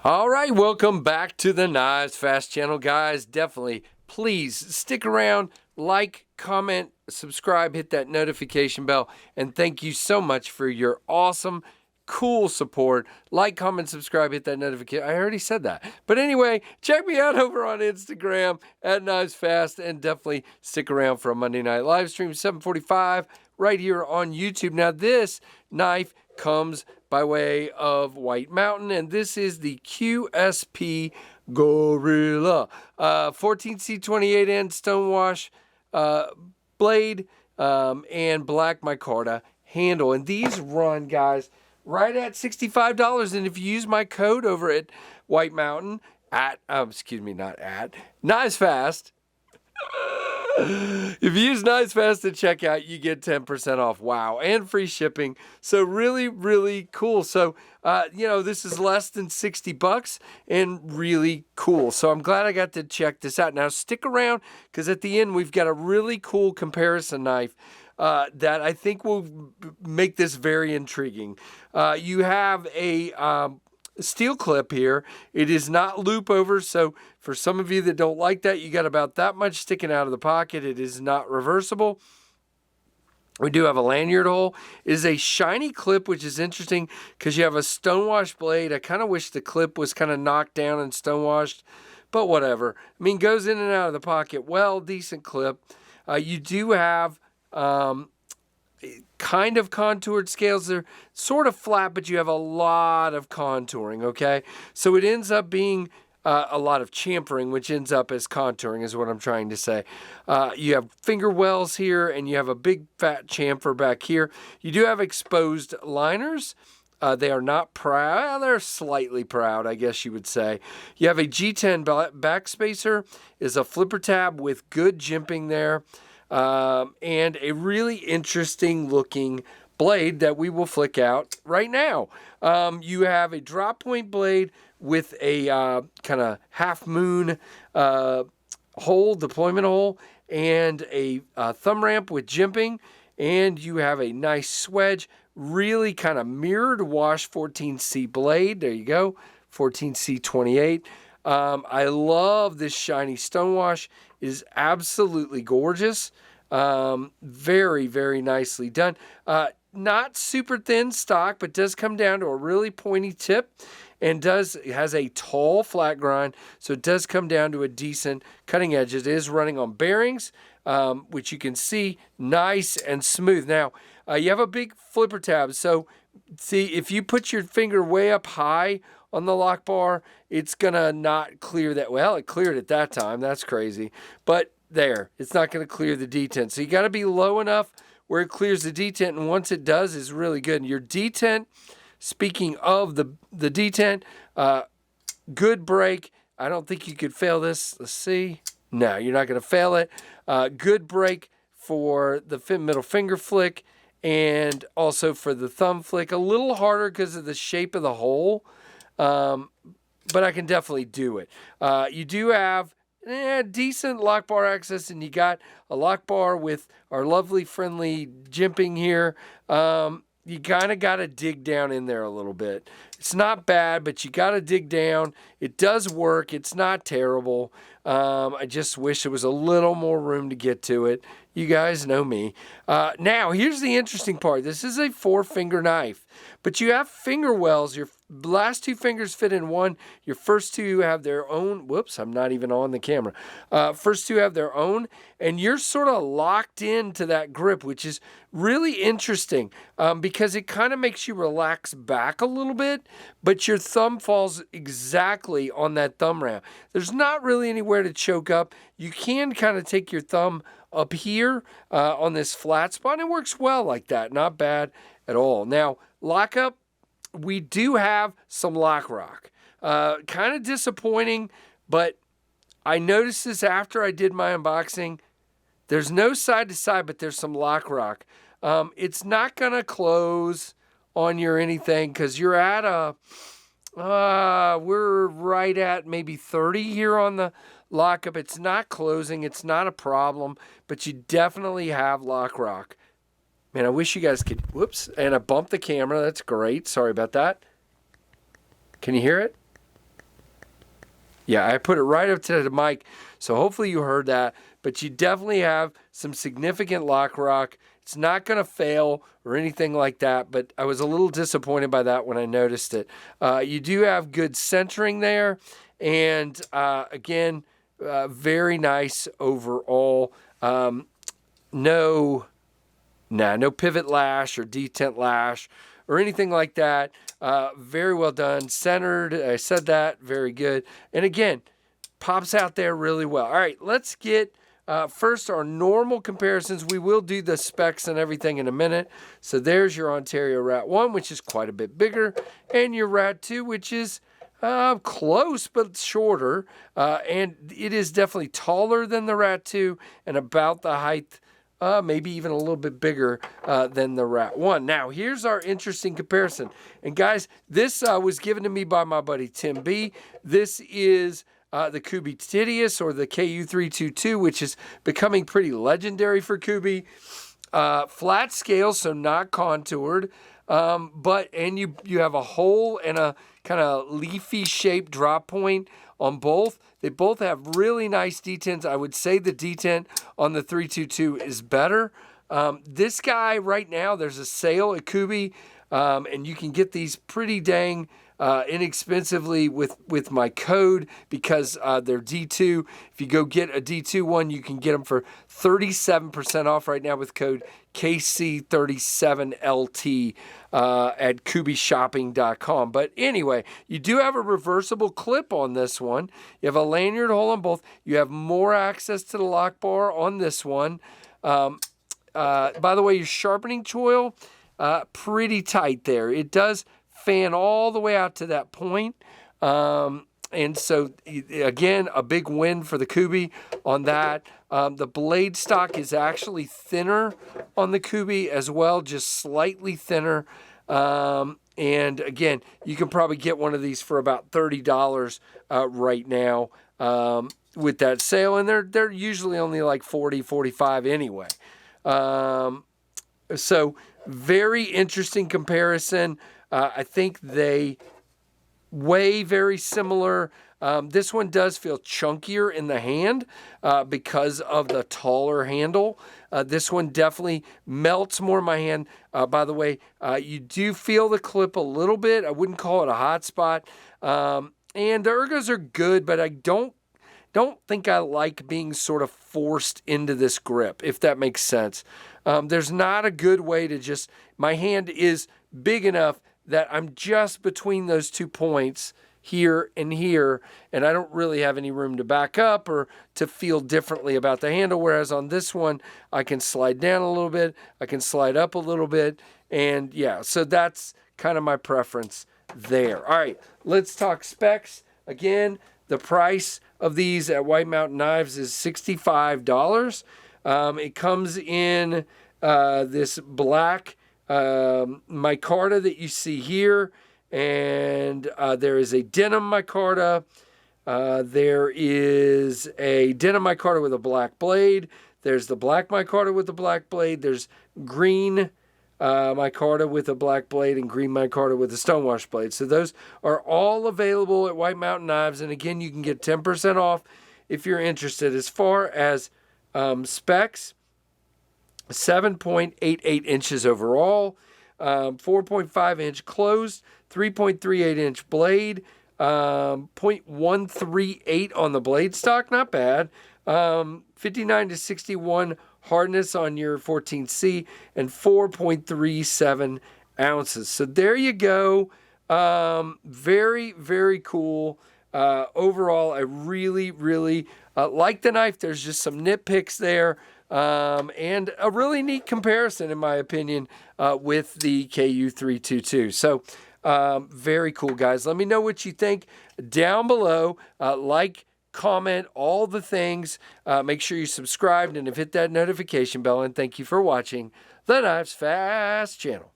All right, welcome back to the Knives Fast channel, guys. Definitely, please stick around, like, comment, subscribe, hit that notification bell, and thank you so much for your awesome, cool support. Like, comment, subscribe, hit that notification. I already said that. But anyway, check me out over on Instagram at Knives Fast, and definitely stick around for a Monday night live stream, 7:45, right here on YouTube. Now, this knife comes by way of White Mountain, and this is the QSP Gorilla 14C28 end stonewash blade and black micarta handle. And these run, guys, right at $65. And if you use my code over at White Mountain at Knives Fast. If you use Knives Fast at checkout, you get 10% off. Wow. And free shipping. So really, really cool. So, this is less than $60 and really cool. So I'm glad I got to check this out. Now stick around because at the end, we've got a really cool comparison knife that I think will make this very intriguing. You have a steel clip here. It is not loop over, so for some of you that don't like that, you got about that much sticking out of the pocket. It is not reversible. We do have a lanyard hole. It is a shiny clip, which is interesting because you have a stonewash blade. I kind of wish the clip was kind of knocked down and stonewashed, but whatever. I mean, goes in and out of the pocket. Well, decent clip. You do have kind of contoured scales. They're sort of flat, but you have a lot of contouring, okay? So it ends up being a lot of chamfering, which ends up as contouring is what I'm trying to say. You have finger wells here, and you have a big fat chamfer back here. You do have exposed liners. They are not proud. They're slightly proud, I guess you would say. You have a G10 backspacer. Is a flipper tab with good jimping there. And a really interesting looking blade that we will flick out right now. You have a drop point blade with a kind of half moon deployment hole, and a thumb ramp with jimping, and you have a nice swedge, really kind of mirrored wash 14C blade. There you go, 14C28. I love this shiny stonewash. It is absolutely gorgeous. Very, very nicely done. Not super thin stock, but does come down to a really pointy tip, and has a tall flat grind, so it does come down to a decent cutting edge. It is running on bearings, which you can see nice and smooth. Now, you have a big flipper tab, so see, if you put your finger way up high on the lock bar, it's gonna not clear that. Well, it cleared at that time. That's crazy. But there, it's not gonna clear the detent. So you gotta be low enough where it clears the detent, and once it does, is really good. And your detent, speaking of the detent, good break. I don't think you could fail this. Let's see. No, you're not gonna fail it. Good break for the middle finger flick, and also for the thumb flick. A little harder because of the shape of the hole. But I can definitely do it. You do have decent lock bar access, and you got a lock bar with our lovely friendly jimping here. You kind of got to dig down in there a little bit. It's not bad, but you got to dig down. It does work. It's not terrible. I just wish there was a little more room to get to it. You guys know me. Now, here's the interesting part. This is a 4-finger knife, but you have finger wells. Your last 2 fingers fit in one. Your first 2 have their own. Whoops, I'm not even on the camera. First 2 have their own, and you're sort of locked into that grip, which is really interesting because it kind of makes you relax back a little bit, but your thumb falls exactly on that thumb ramp. There's not really anywhere to choke up. You can kind of take your thumb up here on this flat spot. It works well like that. Not bad at all. Now, Lockup, we do have some lock rock. Kind of disappointing, but I noticed this after I did my unboxing. There's no side to side, but there's some lock rock. It's not going to close on you or anything because you're at we're right at maybe 30 here on the Lockup. It's not closing. It's not a problem, but you definitely have lock rock. Man, I wish you guys could, whoops, and I bumped the camera. That's great. Sorry about that. Can you hear it? Yeah, I put it right up to the mic, so hopefully you heard that. But you definitely have some significant lock rock. It's not going to fail or anything like that, but I was a little disappointed by that when I noticed it. You do have good centering there, and again, very nice overall. No pivot lash or detent lash or anything like that. Very well done. Centered, I said that, very good. And again, pops out there really well. All right, let's get first our normal comparisons. We will do the specs and everything in a minute. So there's your Ontario Rat 1, which is quite a bit bigger, and your Rat 2, which is close but shorter. And it is definitely taller than the Rat 2 and about the height, maybe even a little bit bigger than the Rat 1. Now, here's our interesting comparison. And guys, this was given to me by my buddy Tim B. This is the Kubey Titius, or the KU322, which is becoming pretty legendary for Kubey. Flat scale, so not contoured, and you have a hole and a kind of leafy shaped drop point on both. They both have really nice detents. I would say the detent on the 322 is better. This guy right now, there's a sale at Kubey, and you can get these pretty dang inexpensively with my code, because they're D2. If you go get a D2 one, you can get them for 37% off right now with code KC37LT at kubeyshopping.com. But anyway, you do have a reversible clip on this one. You have a lanyard hole on both. You have more access to the lock bar on this one. By the way, your sharpening choil, pretty tight there. It does fan all the way out to that point. And so, again, a big win for the Kubey on that. The blade stock is actually thinner on the Kubey as well, just slightly thinner. And again, you can probably get one of these for about $30 right now with that sale. And they're usually only like $40, $45 anyway. So very interesting comparison. I think they weigh very similar. This one does feel chunkier in the hand because of the taller handle. This one definitely melts more in my hand. By the way, you do feel the clip a little bit. I wouldn't call it a hot spot. And the ergos are good, but I don't think I like being sort of forced into this grip, if that makes sense. There's not a good way to just, my hand is big enough that I'm just between those 2 points here, and I don't really have any room to back up or to feel differently about the handle, whereas on this one, I can slide down a little bit, I can slide up a little bit, and yeah, so that's kind of my preference there. All right, let's talk specs. Again, the price of these at White Mountain Knives is $65. It comes in this black micarta that you see here, and there is a denim micarta. There is a denim micarta with a black blade. There's the black micarta with the black blade. There's green micarta with a black blade and green micarta with a stonewash blade. So those are all available at White Mountain Knives, and again, you can get 10% off if you're interested. As far as specs, 7.88 inches overall, 4.5 inch closed, 3.38 inch blade, 0.138 on the blade stock, not bad. 59 to 61 hardness on your 14C, and 4.37 ounces. So there you go. Very, very cool. Overall, I really like the knife. There's just some nitpicks there. And a really neat comparison, in my opinion, with the KU322. So, very cool, guys. Let me know what you think down below. Like, comment, all the things. Make sure you subscribed and have hit that notification bell. And thank you for watching the Knives Fast channel.